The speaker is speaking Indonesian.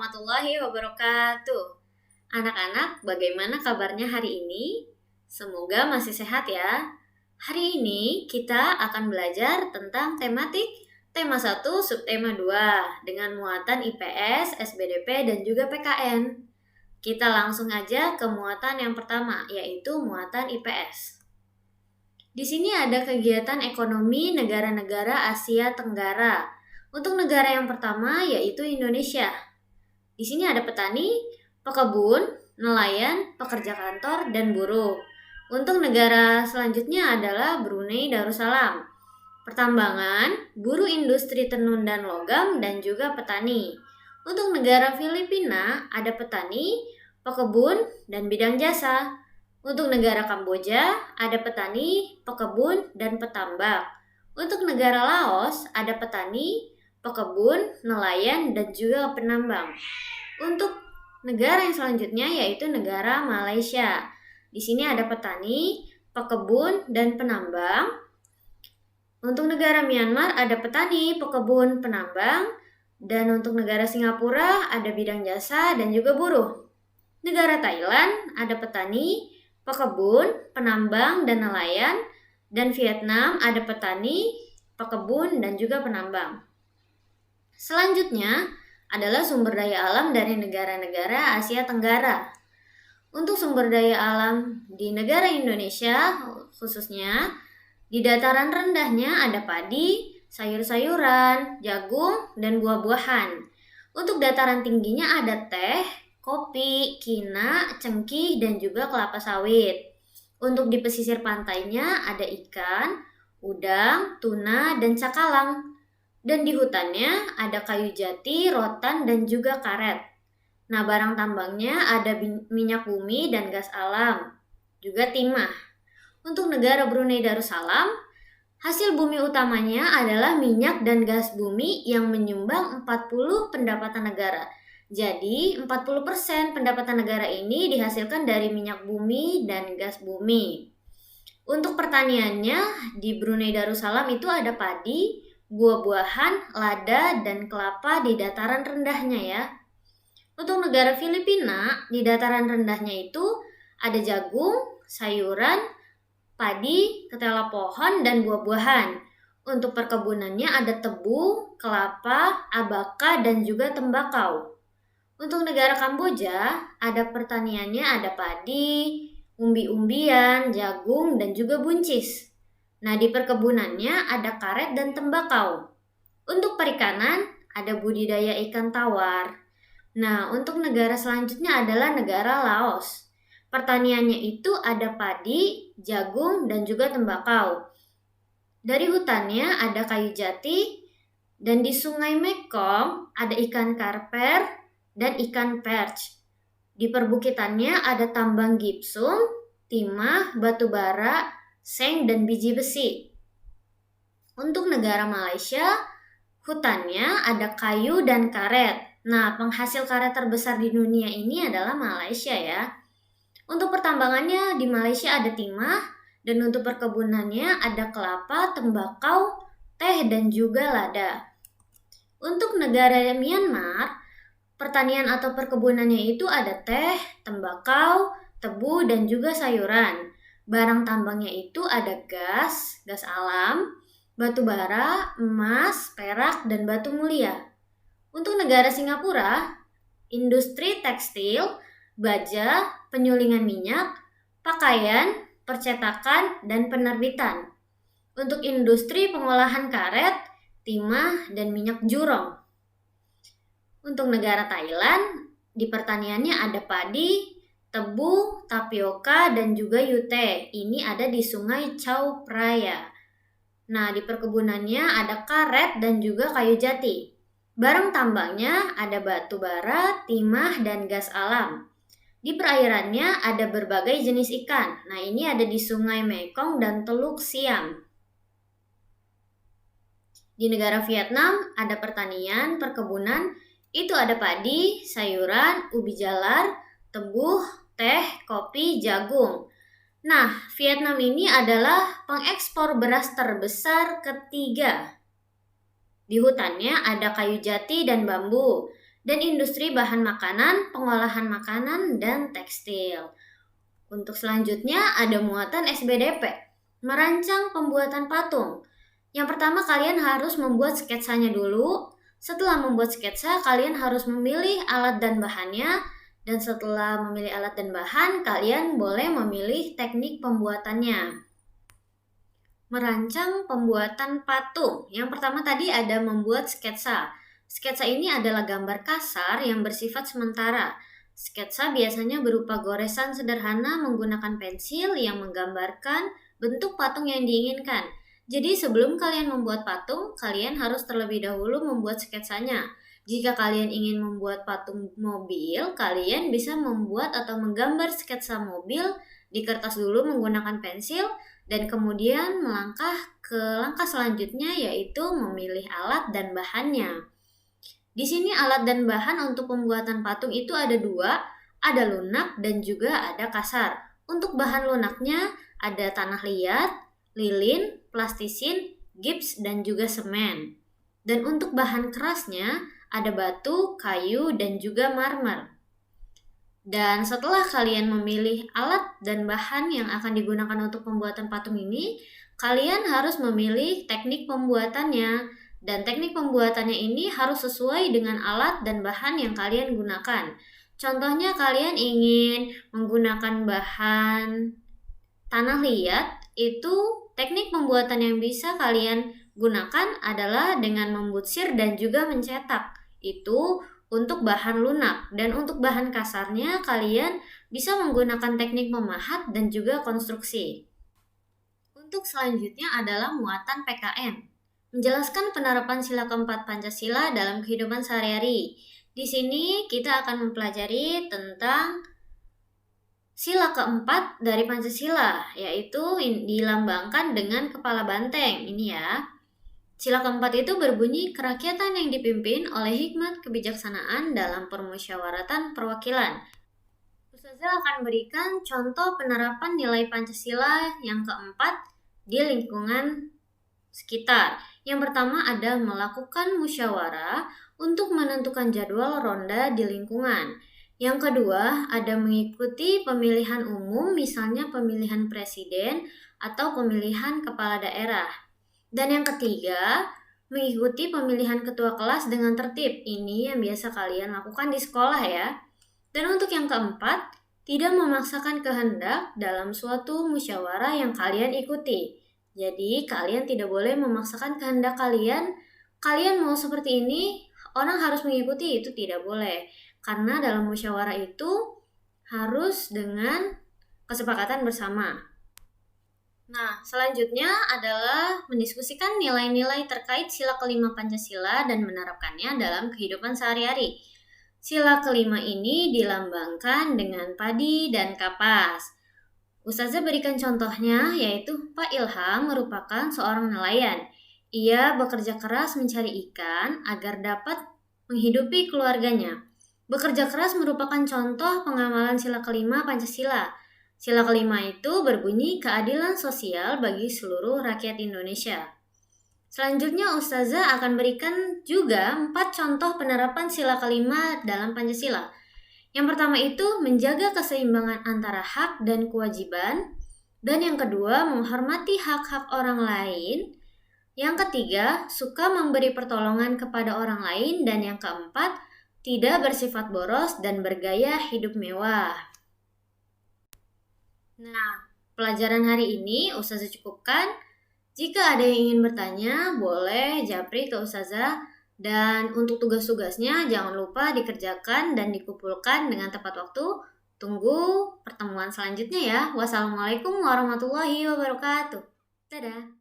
warahmatullahi wabarakatuh. Anak-anak, bagaimana kabarnya hari ini? Semoga masih sehat ya. Hari ini kita akan belajar tentang tematik tema 1 subtema 2 dengan muatan IPS, SBDP, dan juga PKN. Kita langsung aja ke muatan yang pertama, yaitu muatan IPS. Di sini ada kegiatan ekonomi negara-negara Asia Tenggara. Untuk negara yang pertama yaitu Indonesia. Di sini ada petani, pekebun, nelayan, pekerja kantor, dan buruh. Untuk negara selanjutnya adalah Brunei Darussalam. Pertambangan, buruh industri tenun dan logam, dan juga petani. Untuk negara Filipina ada petani, pekebun, dan bidang jasa. Untuk negara Kamboja ada petani, pekebun, dan petambak. Untuk negara Laos ada petani, pekebun, nelayan, dan juga penambang. Untuk negara yang selanjutnya yaitu negara Malaysia. Di sini ada petani, pekebun, dan penambang. Untuk negara Myanmar ada petani, pekebun, penambang. Dan untuk negara Singapura ada bidang jasa dan juga buruh. Negara Thailand ada petani, pekebun, penambang, dan nelayan. Dan Vietnam ada petani, pekebun, dan juga penambang. Selanjutnya adalah sumber daya alam dari negara-negara Asia Tenggara. Untuk sumber daya alam di negara Indonesia khususnya, di dataran rendahnya ada padi, sayur-sayuran, jagung, dan buah-buahan. Untuk dataran tingginya ada teh, kopi, kina, cengkih, dan juga kelapa sawit. Untuk di pesisir pantainya ada ikan, udang, tuna, dan cakalang. Dan di hutannya ada kayu jati, rotan, dan juga karet. Nah, barang tambangnya ada minyak bumi dan gas alam, juga timah. Untuk negara Brunei Darussalam, hasil bumi utamanya adalah minyak dan gas bumi yang menyumbang 40 pendapatan negara. Jadi, 40% pendapatan negara ini dihasilkan dari minyak bumi dan gas bumi. Untuk pertaniannya, di Brunei Darussalam itu ada padi, buah-buahan, lada, dan kelapa di dataran rendahnya ya. Untuk negara Filipina, di dataran rendahnya itu ada jagung, sayuran, padi, ketela pohon, dan buah-buahan. Untuk perkebunannya ada tebu, kelapa, abaka, dan juga tembakau. Untuk negara Kamboja, ada pertaniannya ada padi, umbi-umbian, jagung, dan juga buncis. Nah, di perkebunannya ada karet dan tembakau. Untuk perikanan, ada budidaya ikan tawar. Nah, untuk negara selanjutnya adalah negara Laos. Pertaniannya itu ada padi, jagung, dan juga tembakau. Dari hutannya ada kayu jati, dan di sungai Mekong ada ikan karper dan ikan perch. Di perbukitannya ada tambang gipsum, timah, batu bara, seng, dan biji besi. Untuk negara Malaysia, hutannya ada kayu dan karet. Nah, penghasil karet terbesar di dunia ini adalah Malaysia ya. Untuk pertambangannya di Malaysia ada timah, dan untuk perkebunannya ada kelapa, tembakau, teh, dan juga lada. Untuk negara Myanmar, pertanian atau perkebunannya itu ada teh, tembakau, tebu, dan juga sayuran. Barang tambangnya itu ada gas alam, batu bara, emas, perak, dan batu mulia. Untuk negara Singapura, industri tekstil, baja, penyulingan minyak, pakaian, percetakan, dan penerbitan. Untuk industri pengolahan karet, timah, dan minyak jurong. Untuk negara Thailand, di pertaniannya ada padi, tebu, tapioka, dan juga yute. Ini ada di sungai Chao Phraya. Nah, di perkebunannya ada karet dan juga kayu jati. Barang tambangnya ada batu bara, timah, dan gas alam. Di perairannya ada berbagai jenis ikan. Nah, ini ada di sungai Mekong dan Teluk Siam. Di negara Vietnam ada pertanian, perkebunan, itu ada padi, sayuran, ubi jalar, tebu, teh, kopi, jagung. Nah, Vietnam ini adalah pengekspor beras terbesar ketiga. Di hutannya ada kayu jati dan bambu. dan industri bahan makanan, pengolahan makanan, dan tekstil. Untuk selanjutnya ada muatan SBDP, merancang pembuatan patung. Yang pertama kalian harus membuat sketsanya dulu. Setelah membuat sketsa, kalian harus memilih alat dan bahannya. Dan setelah memilih alat dan bahan, kalian boleh memilih teknik pembuatannya. Merancang pembuatan patung. Yang pertama tadi ada membuat sketsa. Sketsa ini adalah gambar kasar yang bersifat sementara. Sketsa biasanya berupa goresan sederhana menggunakan pensil yang menggambarkan bentuk patung yang diinginkan. Jadi sebelum kalian membuat patung, kalian harus terlebih dahulu membuat sketsanya. Jika kalian ingin membuat patung mobil, kalian bisa membuat atau menggambar sketsa mobil di kertas dulu menggunakan pensil, dan kemudian melangkah ke langkah selanjutnya yaitu memilih alat dan bahannya. Di sini alat dan bahan untuk pembuatan patung itu ada dua, ada lunak dan juga ada kasar. Untuk bahan lunaknya ada tanah liat, lilin, plastisin, gips, dan juga semen. Dan untuk bahan kerasnya ada batu, kayu, dan juga marmer. Dan setelah kalian memilih alat dan bahan yang akan digunakan untuk pembuatan patung ini, kalian harus memilih teknik pembuatannya. Dan teknik pembuatannya ini harus sesuai dengan alat dan bahan yang kalian gunakan. Contohnya kalian ingin menggunakan bahan tanah liat, itu teknik pembuatan yang bisa kalian gunakan adalah dengan membutsir dan juga mencetak. Itu untuk bahan lunak, dan untuk bahan kasarnya kalian bisa menggunakan teknik memahat dan juga konstruksi. Untuk selanjutnya adalah muatan PKN, menjelaskan penerapan sila keempat Pancasila dalam kehidupan sehari-hari. Di sini kita akan mempelajari tentang sila keempat dari Pancasila, yaitu dilambangkan dengan kepala banteng. Ini ya. Sila keempat itu berbunyi kerakyatan yang dipimpin oleh hikmat kebijaksanaan dalam permusyawaratan perwakilan. Ustazah akan berikan contoh penerapan nilai Pancasila yang keempat di lingkungan sekitar. Yang pertama ada melakukan musyawarah untuk menentukan jadwal ronda di lingkungan. Yang kedua ada mengikuti pemilihan umum, misalnya pemilihan presiden atau pemilihan kepala daerah. Dan yang ketiga, mengikuti pemilihan ketua kelas dengan tertib. Ini yang biasa kalian lakukan di sekolah ya. Dan untuk yang keempat, tidak memaksakan kehendak dalam suatu musyawarah yang kalian ikuti. Jadi, kalian tidak boleh memaksakan kehendak kalian. Kalian mau seperti ini, orang harus mengikuti, itu tidak boleh. Karena dalam musyawarah itu harus dengan kesepakatan bersama. Nah, selanjutnya adalah mendiskusikan nilai-nilai terkait sila kelima Pancasila dan menerapkannya dalam kehidupan sehari-hari. Sila kelima ini dilambangkan dengan padi dan kapas. Ustazah berikan contohnya, yaitu Pak Ilham merupakan seorang nelayan. Ia bekerja keras mencari ikan agar dapat menghidupi keluarganya. Bekerja keras merupakan contoh pengamalan sila kelima Pancasila. Sila kelima itu berbunyi keadilan sosial bagi seluruh rakyat Indonesia. Selanjutnya Ustazah akan berikan juga 4 contoh penerapan sila kelima dalam Pancasila. Yang pertama itu menjaga keseimbangan antara hak dan kewajiban. Dan yang kedua menghormati hak-hak orang lain. Yang ketiga suka memberi pertolongan kepada orang lain. Dan yang keempat tidak bersifat boros dan bergaya hidup mewah. Nah, pelajaran hari ini Ustazah cukupkan. Jika ada yang ingin bertanya, boleh japri ke Ustazah. Dan untuk tugas-tugasnya jangan lupa dikerjakan dan dikumpulkan dengan tepat waktu. Tunggu pertemuan selanjutnya ya. Wassalamualaikum warahmatullahi wabarakatuh. Dadah.